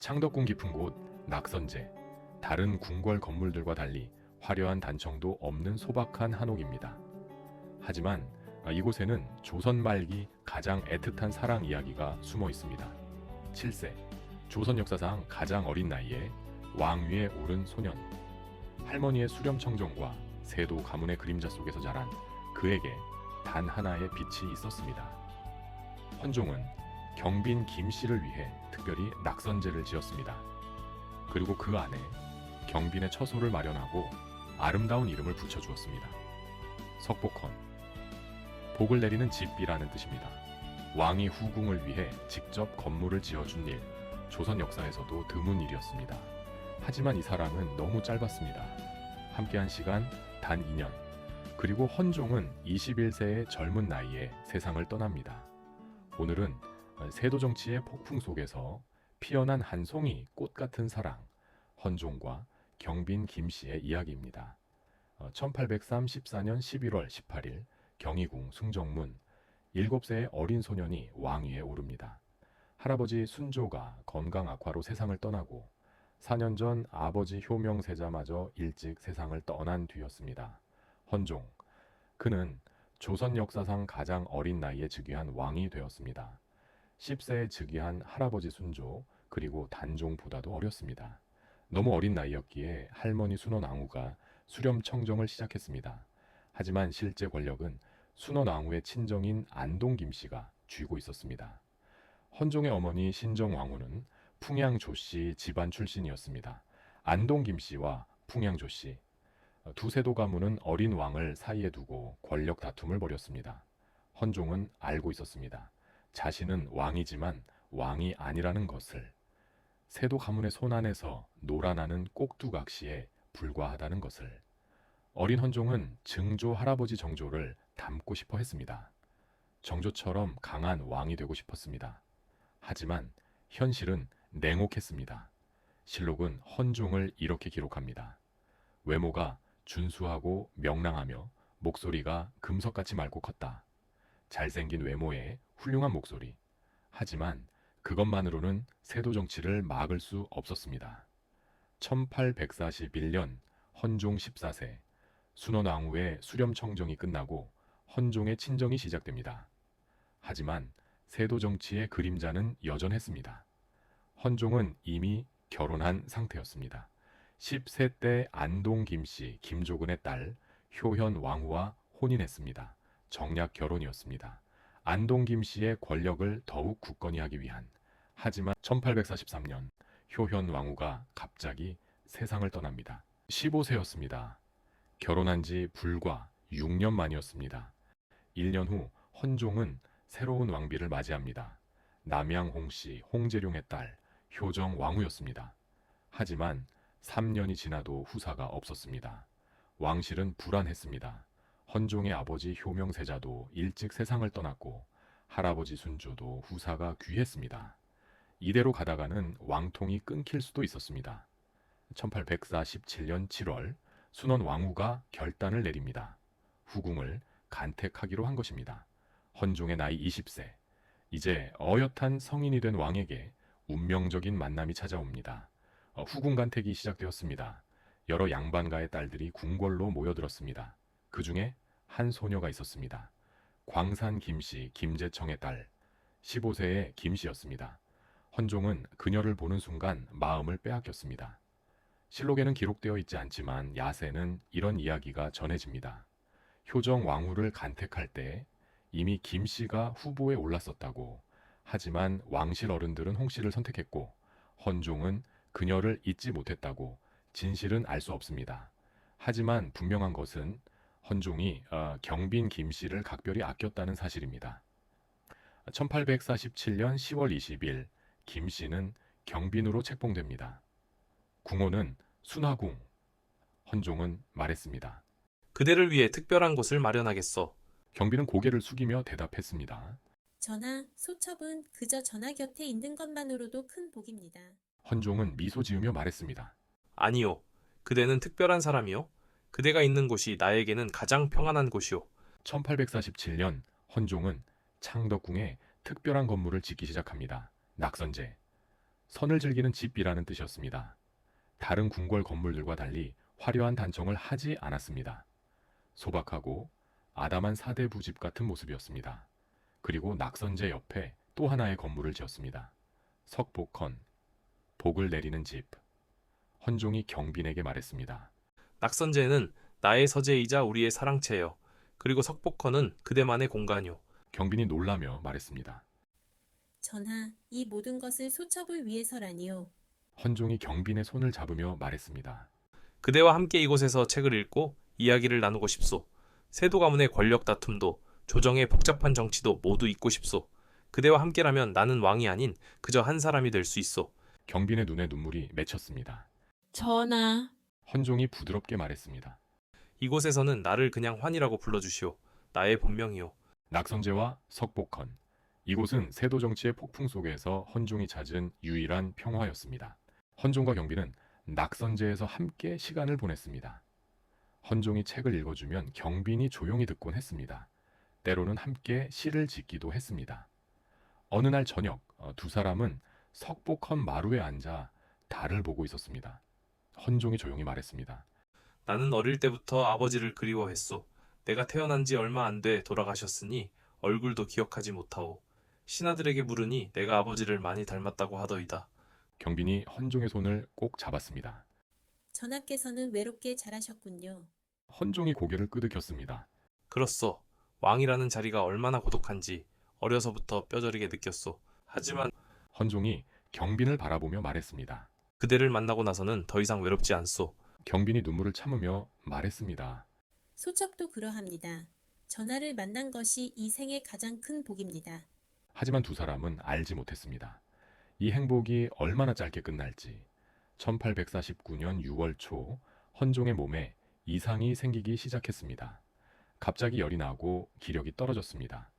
창덕궁 깊은 곳 낙선제, 다른 궁궐 건물들과 달리 화려한 단청도 없는 소박한 한옥입니다. 하지만 이곳에는 조선 말기 가장 애틋한 사랑 이야기가 숨어 있습니다. 7세, 조선 역사상 가장 어린 나이에 왕위에 오른 소년. 할머니의 수렴청정과 세도 가문의 그림자 속에서 자란 그에게 단 하나의 빛이 있었습니다. 헌종은 경빈 김씨를 위해 특별히 낙선제를 지었습니다. 그리고 그 안에 경빈의 처소를 마련하고 아름다운 이름을 붙여주었습니다. 석복헌, 복을 내리는 집이라는 뜻입니다. 왕이 후궁을 위해 직접 건물을 지어준 일, 조선 역사에서도 드문 일이었습니다. 하지만 이 사랑은 너무 짧았습니다. 함께한 시간 단 2년. 그리고 헌종은 21세의 젊은 나이에 세상을 떠납니다. 오늘은 세도 정치의 폭풍 속에서 피어난 한 송이 꽃 같은 사랑, 헌종과 경빈 김씨의 이야기입니다. 1834년 11월 18일 경희궁 숭정문, 7세의 어린 소년이 왕위에 오릅니다. 할아버지 순조가 건강 악화로 세상을 떠나고 4년 전 아버지 효명세자마저 일찍 세상을 떠난 뒤였습니다. 헌종, 그는 조선 역사상 가장 어린 나이에 즉위한 왕이 되었습니다. 10세에 즉위한 할아버지 순조, 그리고 단종보다도 어렸습니다. 너무 어린 나이였기에 할머니 순원왕후가 수렴청정을 시작했습니다. 하지만 실제 권력은 순원왕후의 친정인 안동 김씨가 쥐고 있었습니다. 헌종의 어머니 신정왕후는 풍양 조씨 집안 출신이었습니다. 안동 김씨와 풍양 조씨, 두 세도 가문은 어린 왕을 사이에 두고 권력 다툼을 벌였습니다. 헌종은 알고 있었습니다. 자신은 왕이지만 왕이 아니라는 것을, 세도 가문의 손 안에서 놀아나는 꼭두각시에 불과하다는 것을. 어린 헌종은 증조 할아버지 정조를 닮고 싶어 했습니다. 정조처럼 강한 왕이 되고 싶었습니다. 하지만 현실은 냉혹했습니다. 실록은 헌종을 이렇게 기록합니다. 외모가 준수하고 명랑하며 목소리가 금석같이 맑고 컸다. 잘생긴 외모에 훌륭한 목소리. 하지만 그것만으로는 세도 정치를 막을 수 없었습니다. 1841년 헌종 14세, 순원왕후의 수렴청정이 끝나고 헌종의 친정이 시작됩니다. 하지만 세도 정치의 그림자는 여전했습니다. 헌종은 이미 결혼한 상태였습니다. 10세 때 안동 김씨 김조근의 딸 효현 왕후와 혼인했습니다. 정략 결혼이었습니다. 안동 김씨의 권력을 더욱 굳건히 하기 위한. 하지만 1843년 효현 왕후가 갑자기 세상을 떠납니다. 15세였습니다. 결혼한 지 불과 6년 만이었습니다. 1년 후 헌종은 새로운 왕비를 맞이합니다. 남양 홍씨 홍재룡의 딸 효정 왕후였습니다. 하지만 3년이 지나도 후사가 없었습니다. 왕실은 불안했습니다. 헌종의 아버지 효명세자도 일찍 세상을 떠났고 할아버지 순조도 후사가 귀했습니다. 이대로 가다가는 왕통이 끊길 수도 있었습니다. 1847년 7월 순원 왕후가 결단을 내립니다. 후궁을 간택하기로 한 것입니다. 헌종의 나이 20세, 이제 어엿한 성인이 된 왕에게 운명적인 만남이 찾아옵니다. 후궁 간택이 시작되었습니다. 여러 양반가의 딸들이 궁궐로 모여들었습니다. 그 중에 한 소녀가 있었습니다. 광산 김씨 김재청의 딸, 15세의 김씨였습니다. 헌종은 그녀를 보는 순간 마음을 빼앗겼습니다. 실록에는 기록되어 있지 않지만 야세는 이런 이야기가 전해집니다. 효정 왕후를 간택할 때 이미 김씨가 후보에 올랐었다고. 하지만 왕실 어른들은 홍씨를 선택했고 헌종은 그녀를 잊지 못했다고. 진실은 알 수 없습니다. 하지만 분명한 것은 헌종이 경빈 김씨를 각별히 아꼈다는 사실입니다. 1847년 10월 20일 김씨는 경빈으로 책봉됩니다. 궁호는 순화궁. 헌종은 말했습니다. 그대를 위해 특별한 곳을 마련하겠소. 경빈은 고개를 숙이며 대답했습니다. 전하, 소첩은 그저 전하 곁에 있는 것만으로도 큰 복입니다. 헌종은 미소 지으며 말했습니다. 아니요. 그대는 특별한 사람이요. 그대가 있는 곳이 나에게는 가장 평안한 곳이오. 1847년 헌종은 창덕궁에 특별한 건물을 짓기 시작합니다. 낙선제. 선을 즐기는 집이라는 뜻이었습니다. 다른 궁궐 건물들과 달리 화려한 단청을 하지 않았습니다. 소박하고 아담한 사대부 집 같은 모습이었습니다. 그리고 낙선제 옆에 또 하나의 건물을 지었습니다. 석복헌, 복을 내리는 집. 헌종이 경빈에게 말했습니다. 낙선제는 나의 서재이자 우리의 사랑채요. 그리고 석복헌은 그대만의 공간요. 경빈이 놀라며 말했습니다. 전하, 이 모든 것을 소첩을 위해서라니요. 헌종이 경빈의 손을 잡으며 말했습니다. 그대와 함께 이곳에서 책을 읽고 이야기를 나누고 싶소. 세도 가문의 권력 다툼도 조정의 복잡한 정치도 모두 잊고 싶소. 그대와 함께라면 나는 왕이 아닌 그저 한 사람이 될 수 있소. 경빈의 눈에 눈물이 맺혔습니다. 전하, 헌종이 부드럽게 말했습니다. 이곳에서는 나를 그냥 환이라고 불러주시오. 나의 본명이오. 낙선제와 석복헌. 이곳은 세도 정치의 폭풍 속에서 헌종이 찾은 유일한 평화였습니다. 헌종과 경빈은 낙선제에서 함께 시간을 보냈습니다. 헌종이 책을 읽어주면 경빈이 조용히 듣곤 했습니다. 때로는 함께 시를 짓기도 했습니다. 어느 날 저녁 두 사람은 석복헌 마루에 앉아 달을 보고 있었습니다. 헌종이 조용히 말했습니다. 나는 어릴 때부터 아버지를 그리워했소. 내가 태어난 지 얼마 안 돼 돌아가셨으니 얼굴도 기억하지 못하오. 신하들에게 물으니 내가 아버지를 많이 닮았다고 하더이다. 경빈이 헌종의 손을 꼭 잡았습니다. 전하께서는 외롭게 자라셨군요. 헌종이 고개를 끄덕였습니다. 그렇소. 왕이라는 자리가 얼마나 고독한지 어려서부터 뼈저리게 느꼈소. 하지만 헌종이 경빈을 바라보며 말했습니다. 그대를 만나고 나서는 더 이상 외롭지 않소. 경빈이 눈물을 참으며 말했습니다. 소첩도 그러합니다. 전하를 만난 것이 이 생의 가장 큰 복입니다. 하지만 두 사람은 알지 못했습니다. 이 행복이 얼마나 짧게 끝날지. 1849년 6월 초 헌종의 몸에 이상이 생기기 시작했습니다. 갑자기 열이 나고 기력이 떨어졌습니다.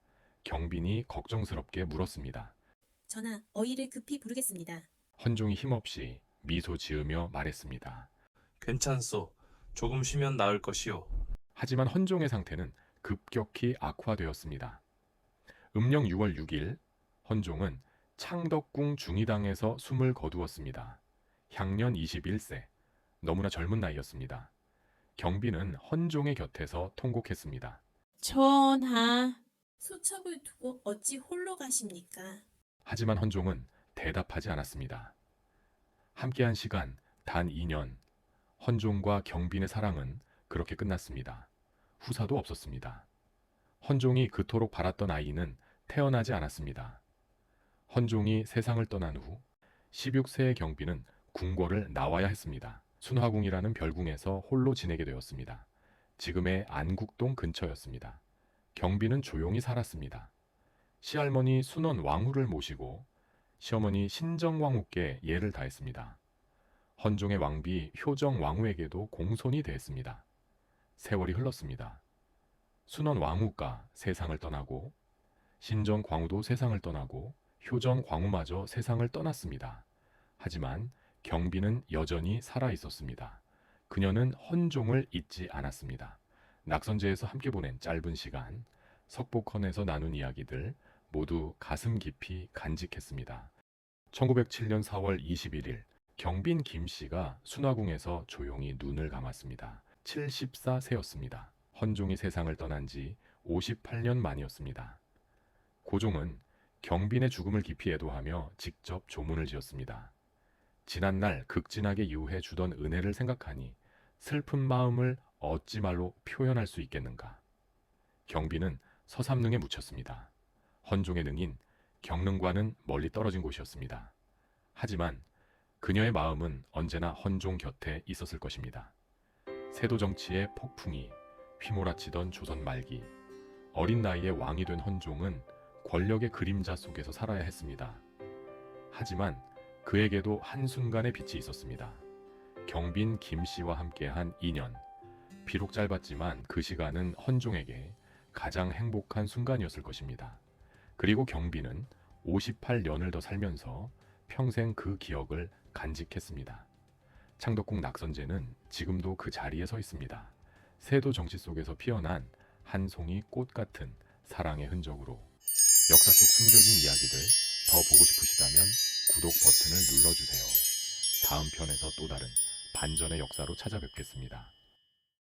경빈이 걱정스럽게 물었습니다. 전하, 어의를 급히 부르겠습니다. 헌종이 힘없이 미소 지으며 말했습니다. 괜찮소. 조금 쉬면 나을 것이오. 하지만 헌종의 상태는 급격히 악화되었습니다. 음력 6월 6일 헌종은 창덕궁 중의당에서 숨을 거두었습니다. 향년 21세, 너무나 젊은 나이였습니다. 경빈은 헌종의 곁에서 통곡했습니다. 전하, 소첩을 두고 어찌 홀로 가십니까? 하지만 헌종은 대답하지 않았습니다. 함께한 시간 단 2년, 헌종과 경빈의 사랑은 그렇게 끝났습니다. 후사도 없었습니다. 헌종이 그토록 바랐던 아이는 태어나지 않았습니다. 헌종이 세상을 떠난 후 16세의 경빈은 궁궐을 나와야 했습니다. 순화궁이라는 별궁에서 홀로 지내게 되었습니다. 지금의 안국동 근처였습니다. 경빈은 조용히 살았습니다. 시할머니 순원 왕후를 모시고 시어머니 신정왕후께 예를 다했습니다. 헌종의 왕비 효정 왕후에게도 공손히 대했습니다. 세월이 흘렀습니다. 순원 왕후가 세상을 떠나고 신정 광후도 세상을 떠나고 효정 광후마저 세상을 떠났습니다. 하지만 경빈은 여전히 살아 있었습니다. 그녀는 헌종을 잊지 않았습니다. 낙선제에서 함께 보낸 짧은 시간, 석복헌에서 나눈 이야기들 모두 가슴 깊이 간직했습니다. 1907년 4월 21일 경빈 김씨가 순화궁에서 조용히 눈을 감았습니다. 74세였습니다. 헌종이 세상을 떠난 지 58년 만이었습니다. 고종은 경빈의 죽음을 깊이 애도하며 직접 조문을 지었습니다. 지난날 극진하게 유해 주던 은혜를 생각하니 슬픈 마음을 어찌 말로 표현할 수 있겠는가. 경빈은 서삼릉에 묻혔습니다. 헌종의 능인 경릉과는 멀리 떨어진 곳이었습니다. 하지만 그녀의 마음은 언제나 헌종 곁에 있었을 것입니다. 세도 정치의 폭풍이 휘몰아치던 조선 말기, 어린 나이에 왕이 된 헌종은 권력의 그림자 속에서 살아야 했습니다. 하지만 그에게도 한순간의 빛이 있었습니다. 경빈 김씨와 함께한 2년. 비록 짧았지만 그 시간은 헌종에게 가장 행복한 순간이었을 것입니다. 그리고 경빈은 58년을 더 살면서 평생 그 기억을 간직했습니다. 창덕궁 낙선제는 지금도 그 자리에 서 있습니다. 세도 정치 속에서 피어난 한 송이 꽃 같은 사랑의 흔적으로 역사 속 숨겨진 이야기들 더 보고 싶으시다면 구독 버튼을 눌러주세요. 다음 편에서 또 다른 반전의 역사로 찾아뵙겠습니다.